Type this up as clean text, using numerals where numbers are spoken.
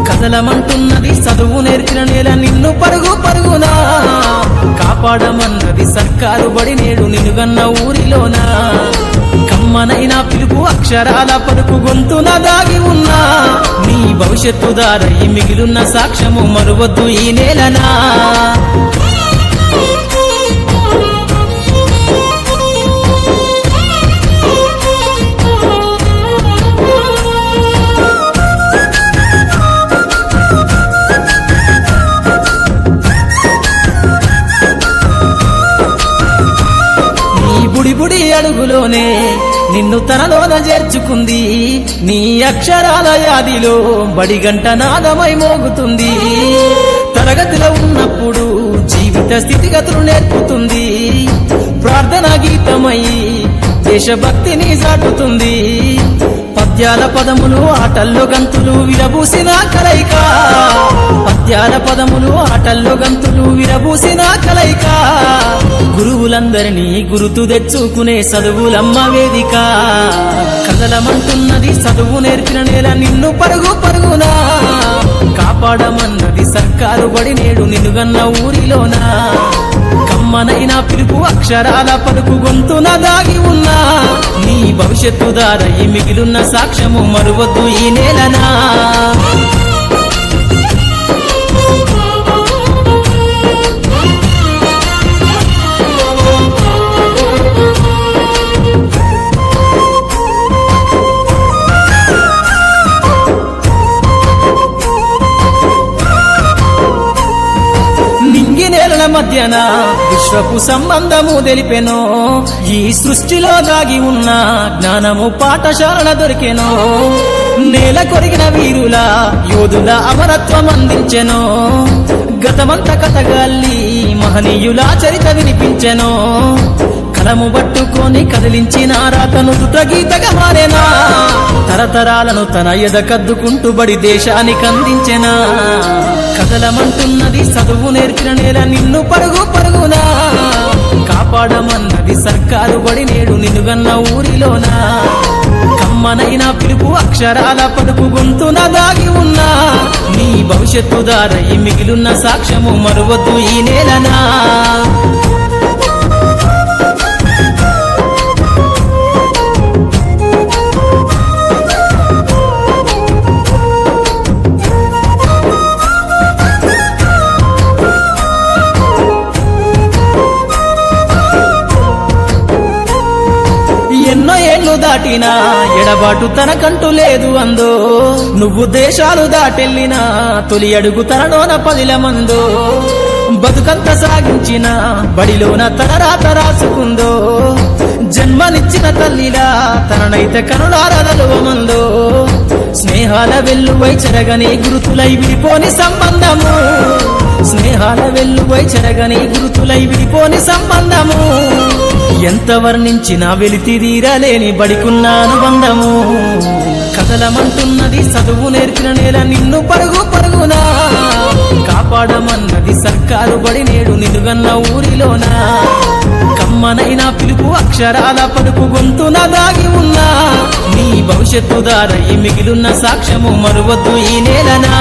కదలమంటున్నది చదువు నేర్చిన నేల నిన్ను పరుగు పరుగునా కాపాడమన్నది సర్కారు బడి నేడు నినుగన్న ఊరిలోనా కమ్మనైనా పిలుపు అక్షరాల పలుకు గొంతున దాగి ఉన్నా నీ భవిష్యత్తు దారై మిగిలున్న సాక్ష్యము మరువద్దు ఈ నేలనా బుడి అడుగులోనే నిన్ను తనలోన చేర్చుకుంది నీ అక్షరాల యాదిలో బడిగంట నాదమై మోగుతుంది తరగతిలో ఉన్నప్పుడు జీవిత స్థితిగతులు నేర్పుతుంది ప్రార్థనా గీతమై దేశభక్తిని చాటుతుంది పద్యాల పదములు ఆటల్లో గంతులు విరబూసిన కలయిక పద్యాల పదములు ఆటల్లో గంతులు విరబూసిన కలయిక గురువులందరినీ గురుతు తెచ్చుకునే చదువులమ్మ వేదిక కదలమంటున్నది చదువు నేర్చిన నేల నిన్ను పరుగు పరుగునా కాపాడమన్నది సర్కారు బడి నేడు నినుగన్న ఊరిలోనా కమ్మనైనా పిలుపు అక్షరాల పలుకు గొంతున దాగి ఉన్నా నీ భవిష్యత్తు దారై మిగిలున్న సాక్ష్యము మరువద్దు ఈ నేలనా మధ్యన విశ్వపు సంబంధము తెలిపెనో ఈ సృష్టిలో దాగి ఉన్న జ్ఞానము పాఠశాలన దొరికెనో నేల కొరిగిన వీరుల యోధుల అమరత్వం అందించెనో గతమంత కథగాల్లి మహనీయుల చరిత వినిపించెనో కలము పట్టుకొని కదిలించిన రాతను దుతగీతగా మారేనా తరతరాలను తన ఎద కద్దుకుంటూ బడి దేశానికి అందించెనా కదలమంటున్నది చదువు నేర్చిన నేల నిన్ను పరుగు పరుగునా కాపాడమన్నది సర్కారు బడి నేడు నినుగన్న ఊరిలోనా కమ్మనైనా పిలుపు అక్షరాల పలుకు గొంతున దాగి ఉన్నా నీ భవిష్యత్తు దారై మిగిలున్న సాక్ష్యము మరువద్దు ఈ నేలనా ఎన్నో ఏళ్లు దాటినా ఎడబాటు తనకంటూ లేదు అందో నువ్వు దేశాలు దాటెళ్ళినా తొలి అడుగు తనలోన 10 మందో బతుకంత సాగించిన బడిలోన తన రాత రాసుకుందో జన్మనిచ్చిన తల్లిలా తననైతే కనులారదలువమందో స్నేహాల వెల్లువై చెరగని గురుతులై విడిపోని సంబంధము స్నేహాల వెల్లువై చెరగని గురుతులై విడిపోని సంబంధము ఎంత వర్ణించినా వెలితిరీరలేని బడికున్న అనుబంధము కదలమంటున్నది చదువు నేర్చిన నేల నిన్ను పరుగు పరుగునా కాపాడమన్నది సర్కారు బడి నేడు నినుగన్న ఊరిలోనా కమ్మనైనా పిలుపు అక్షరాల పలుకు గొంతున దాగి ఉన్నా నీ భవిష్యత్తు దారై మిగిలున్న సాక్ష్యము మరువద్దు ఈ నేలనా